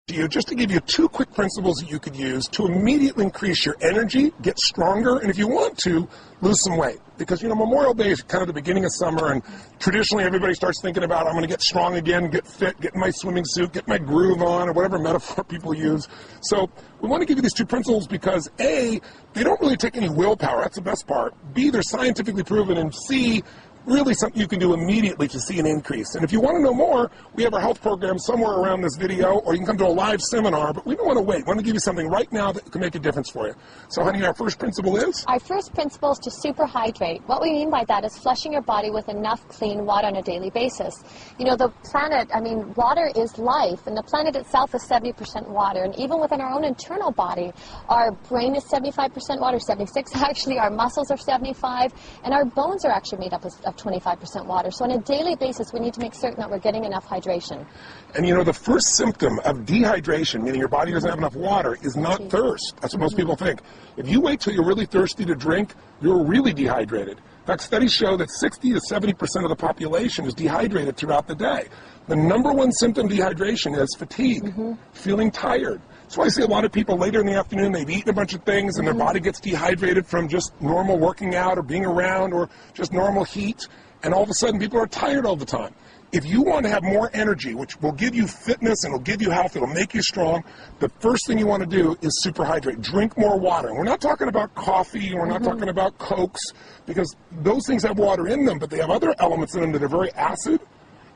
just to give you 2 quick principles that you could use to immediately increase your energy, get stronger, and if you want to, lose some weight. Because, Memorial Day is kind of the beginning of summer, and traditionally everybody starts thinking about, I'm going to get strong again, get fit, get in my swimming suit, get my groove on, or whatever metaphor people use. So we want to give you these 2 principles because, A, they don't really take any willpower. That's the best part. B, they're scientifically proven, and C, really something you can do immediately to see an increase. And if you want to know more, we have our health program somewhere around this video, or you can come to a live seminar, but we don't want to wait. We want to give you something right now that can make a difference for you. So, honey, our first principle is? Our first principle is to superhydrate. What we mean by that is flushing your body with enough clean water on a daily basis. The planet, water is life, and the planet itself is 70% water. And even within our own internal body, our brain is 75% water, 76 actually, our muscles are 75, and our bones are actually made up of 25% water. So on a daily basis, we need to make certain that we're getting enough hydration. And the first symptom of dehydration, meaning your body doesn't have enough water, is not thirst. That's what most people think. If you wait till you're really thirsty to drink, you're really dehydrated. In fact, studies show that 60 to 70% of the population is dehydrated throughout the day. The number 1 symptom of dehydration is fatigue, feeling tired. So I see a lot of people later in the afternoon, they've eaten a bunch of things and their body gets dehydrated from just normal working out or being around or just normal heat, and all of a sudden people are tired all the time. If you want to have more energy, which will give you fitness and will give you health, it'll make you strong, the first thing you want to do is superhydrate. Drink more water. And we're not talking about coffee, we're not talking about Cokes, because those things have water in them, but they have other elements in them that are very acid.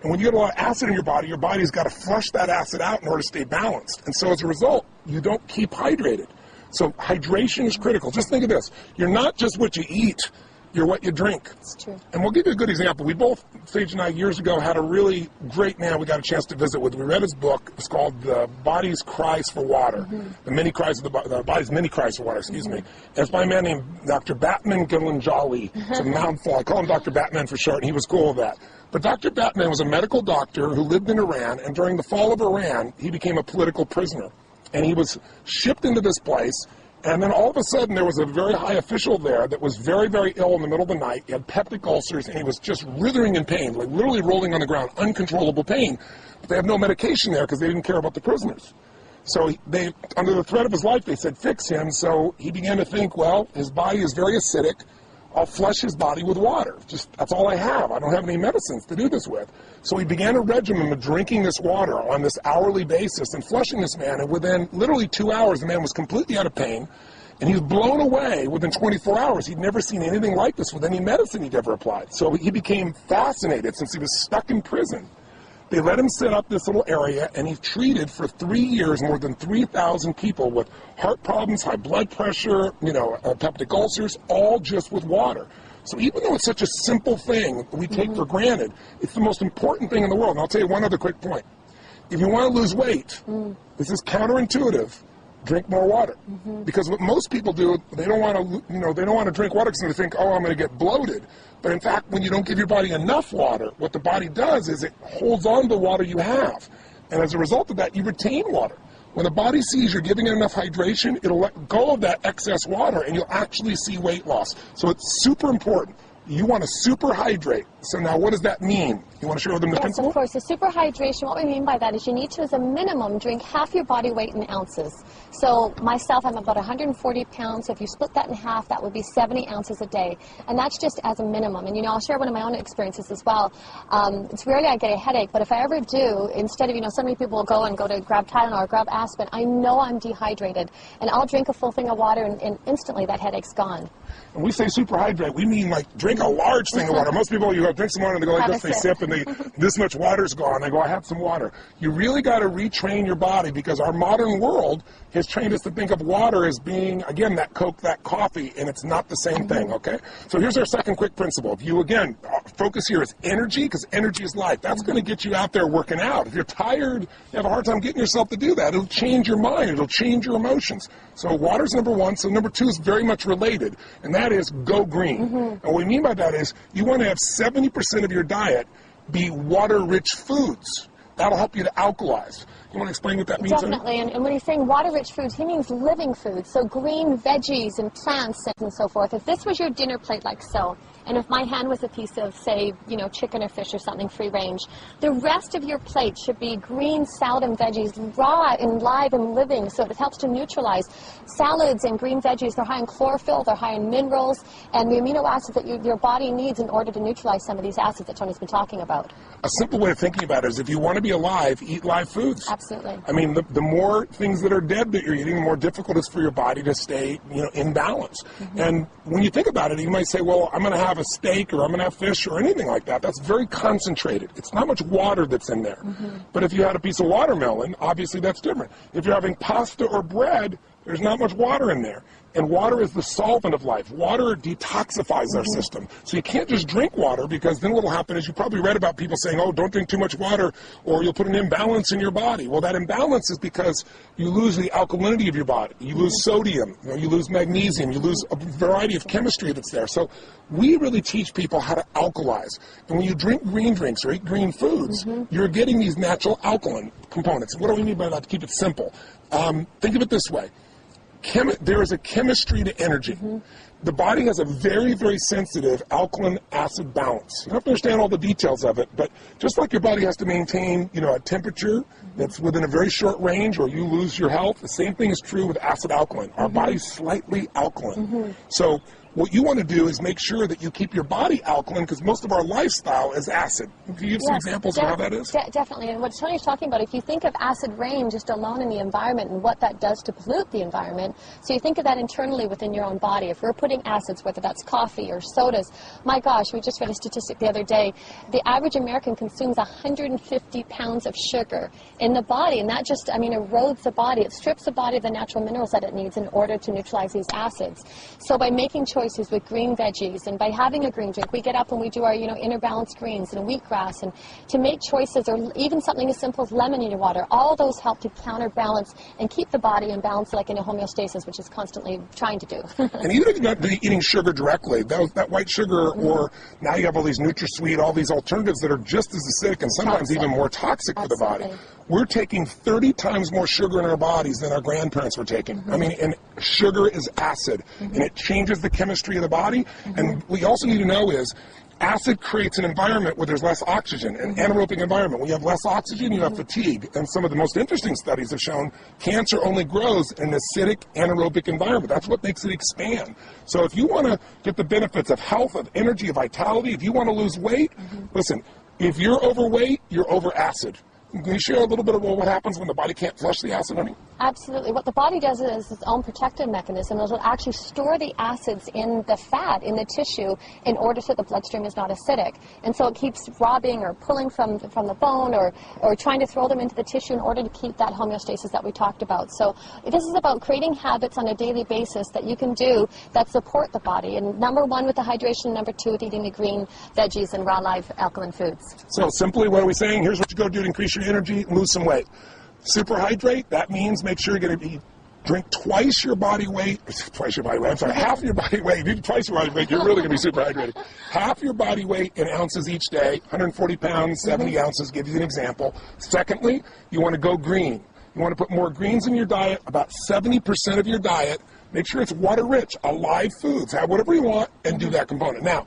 And when you get a lot of acid in your body's got to flush that acid out in order to stay balanced. And so as a result, you don't keep hydrated. So hydration is critical. Just think of this. You're not just what you eat, you're what you drink. It's true. And we'll give you a good example. We both, Sage and I, years ago, had a really great man we got a chance to visit with. We read his book. It's called The Body's Cries for Water. The Body's Many Cries for Water, excuse me. And it's by a man named Dr. Batman Gilanjali. It's a mouthful. I call him Dr. Batman for short, and he was cool with that. But Dr. Batman was a medical doctor who lived in Iran, and during the fall of Iran, he became a political prisoner. And he was shipped into this place, and then all of a sudden there was a very high official there that was very, very ill in the middle of the night. He had peptic ulcers, and he was just writhing in pain, like literally rolling on the ground, uncontrollable pain. But they have no medication there because they didn't care about the prisoners. So they, under the threat of his life, they said, fix him. So he began to think, well, his body is very acidic. I'll flush his body with water. That's all I have. I don't have any medicines to do this with. So he began a regimen of drinking this water on this hourly basis and flushing this man. And within literally 2 hours, the man was completely out of pain. And he was blown away within 24 hours. He'd never seen anything like this with any medicine he'd ever applied. So he became fascinated since he was stuck in prison. They let him set up this little area, and he treated for 3 years more than 3,000 people with heart problems, high blood pressure, peptic ulcers, all just with water. So even though it's such a simple thing we take for granted, it's the most important thing in the world. And I'll tell you one other quick point. If you want to lose weight, this is counterintuitive. Drink more water, because what most people do, they don't want to, they don't want to drink water because they think, oh, I'm going to get bloated. But in fact, when you don't give your body enough water, what the body does is it holds on to the water you have, and as a result of that, you retain water. When the body sees you're giving it enough hydration, it'll let go of that excess water, and you'll actually see weight loss. So it's super important. You want to superhydrate. So now what does that mean? You want to share with them the principle? Yes, of course. The superhydration, what we mean by that is you need to, as a minimum, drink half your body weight in ounces. So myself, I'm about 140 pounds. So if you split that in half, that would be 70 ounces a day. And that's just as a minimum. And, I'll share one of my own experiences as well. It's rarely I get a headache, but if I ever do, instead of, so many people will go to grab Tylenol or grab aspirin, I know I'm dehydrated. And I'll drink a full thing of water, and instantly that headache's gone. When we say superhydrate, we mean like drink a large thing of water. Most people, drink some water and they go like this, they sip and this much water's gone. They go, I have some water. You really got to retrain your body, because our modern world has trained us to think of water as being, again, that Coke, that coffee, and it's not the same thing, okay? So here's our second quick principle. If you, again, focus here is energy, because energy is life. That's going to get you out there working out. If you're tired, you have a hard time getting yourself to do that. It'll change your mind. It'll change your emotions. So water's number one. So number two is very much related, and that is go green. And what we mean by that is you want to have 70% of your diet be water-rich foods. That'll help you to alkalize. You want to explain what that means? Definitely, and when he's saying water-rich foods, he means living foods, so green veggies and plants and so forth. If this was your dinner plate like so, and if my hand was a piece of, say, you know, chicken or fish or something free range, the rest of your plate should be green salad and veggies, raw and live and living, so it helps to neutralize. Salads and green veggies, they're high in chlorophyll, they're high in minerals, and the amino acids that your body needs in order to neutralize some of these acids that Tony's been talking about. A simple way of thinking about it is if you want to be alive, eat live foods. Absolutely. I mean, the more things that are dead that you're eating, the more difficult it is for your body to stay, you know, in balance. And when you think about it, you might say, well, I'm going to have a steak or I'm going to have fish or anything like that. That's very concentrated. It's not much water that's in there. But if you had a piece of watermelon, obviously that's different. If you're having pasta or bread, there's not much water in there. And water is the solvent of life. Water detoxifies our system. So you can't just drink water, because then what will happen is you probably read about people saying, oh, don't drink too much water or you'll put an imbalance in your body. Well, that imbalance is because you lose the alkalinity of your body. You lose sodium, you lose magnesium, you lose a variety of chemistry that's there. So we really teach people how to alkalize. And when you drink green drinks or eat green foods, you're getting these natural alkaline components. What do we mean by that, to keep it simple? Think of it this way. There is a chemistry to energy. The body has a very, very sensitive alkaline-acid balance. You don't have to understand all the details of it, but just like your body has to maintain, you know, a temperature that's within a very short range, or you lose your health, the same thing is true with acid-alkaline. Our body's slightly alkaline. So what you want to do is make sure that you keep your body alkaline, because most of our lifestyle is acid. Can you give some examples of how that is? Definitely. And what Tony's talking about, if you think of acid rain just alone in the environment and what that does to pollute the environment, so you think of that internally within your own body. If we're putting acids, whether that's coffee or sodas, my gosh, we just read a statistic the other day, the average American consumes 150 pounds of sugar in the body, and that just, I mean, erodes the body. It strips the body of the natural minerals that it needs in order to neutralize these acids. So by making choices with green veggies and by having a green drink, we get up and we do our, you know, inner balanced greens and wheatgrass, and to make choices, or even something as simple as lemon in your water, all those help to counterbalance and keep the body in balance, like in a homeostasis, which is constantly trying to do. And even if you're not eating sugar directly, that white sugar, or now you have all these NutraSweet, all these alternatives that are just as acidic and sometimes even more toxic for the body. We're taking 30 times more sugar in our bodies than our grandparents were taking. I mean, and sugar is acid, and it changes the chemistry of the body. And what you also need to know is, acid creates an environment where there's less oxygen, an anaerobic environment. When you have less oxygen, you have fatigue. And some of the most interesting studies have shown cancer only grows in an acidic anaerobic environment. That's what makes it expand. So if you want to get the benefits of health, of energy, of vitality, if you want to lose weight, listen, if you're overweight, you're over acid. Can you share a little bit about what happens when the body can't flush the acid, honey? Absolutely. What the body does is its own protective mechanism. It'll actually store the acids in the fat, in the tissue, in order so the bloodstream is not acidic. And so it keeps robbing or pulling from the bone, or trying to throw them into the tissue in order to keep that homeostasis that we talked about. So this is about creating habits on a daily basis that you can do that support the body. And number one with the hydration, number two with eating the green veggies and raw live alkaline foods. So simply, what are we saying? Here's what you go do to increase your energy and lose some weight. Superhydrate, that means make sure you're going to drink twice your body weight, half your body weight. If you do twice your body weight, you're really going to be super hydrated. Half your body weight in ounces each day, 140 pounds, 70 ounces, give you an example. Secondly, you want to go green. You want to put more greens in your diet, about 70% of your diet. Make sure it's water-rich, alive foods. Have whatever you want and do that component. Now,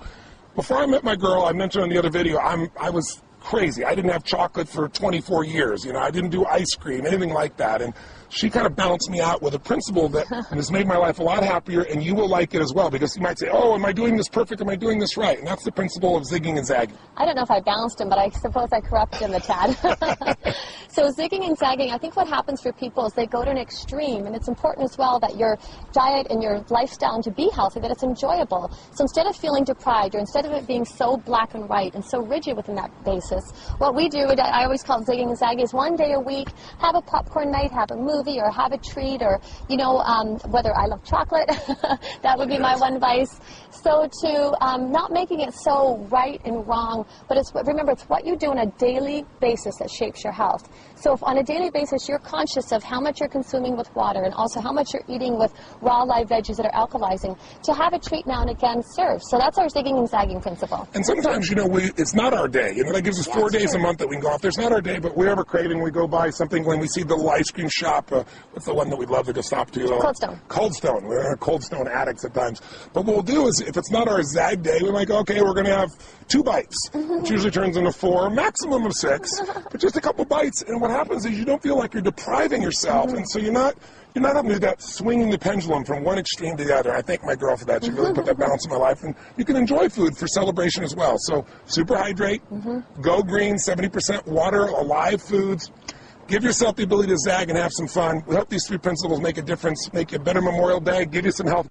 before I met my girl, I mentioned in the other video, I was crazy. I didn't have chocolate for 24 years. You know, I didn't do ice cream, anything like that. And she kind of balanced me out with a principle that has made my life a lot happier, and you will like it as well, because you might say, oh, am I doing this perfect? Am I doing this right? And that's the principle of zigging and zagging. I don't know if I balanced him, but I suppose I corrupted him a tad. So zigging and zagging, I think what happens for people is they go to an extreme, and it's important as well that your diet and your lifestyle, and to be healthy, that it's enjoyable. So instead of feeling deprived, or instead of it being so black and white and so rigid within that basis, what we do, I always call it zigging and zagging, is one day a week, have a popcorn night, have a movie, or have a treat, or, you know, whether I love chocolate, that would be my one vice. So to not making it so right and wrong, but remember, it's what you do on a daily basis that shapes your health. So if on a daily basis you're conscious of how much you're consuming with water, and also how much you're eating with raw live veggies that are alkalizing, to have a treat now and again serves. So that's our zigging and zagging principle. And sometimes, you know, it's not our day. You know, that gives us is 4 days a month that we can go off. There's not our day, but we have a craving. We go by something when we see the ice cream shop. What's the one that we'd love to go stop to? Cold Stone. Cold Stone. We're Cold Stone addicts at times. But what we'll do is, if it's not our zag day, we might go, okay, we're going to have 2 bites, which usually turns into 4, maximum of 6, but just a couple bites. And what happens is you don't feel like you're depriving yourself, and so you're not having to do that swinging the pendulum from one extreme to the other. I thank my girl for that. She really put that balance in my life. And you can enjoy food for celebration as well. So super hydrate, go green, 70% water, alive foods. Give yourself the ability to zag and have some fun. We hope these 3 principles make a difference, make you a better Memorial Day, give you some health.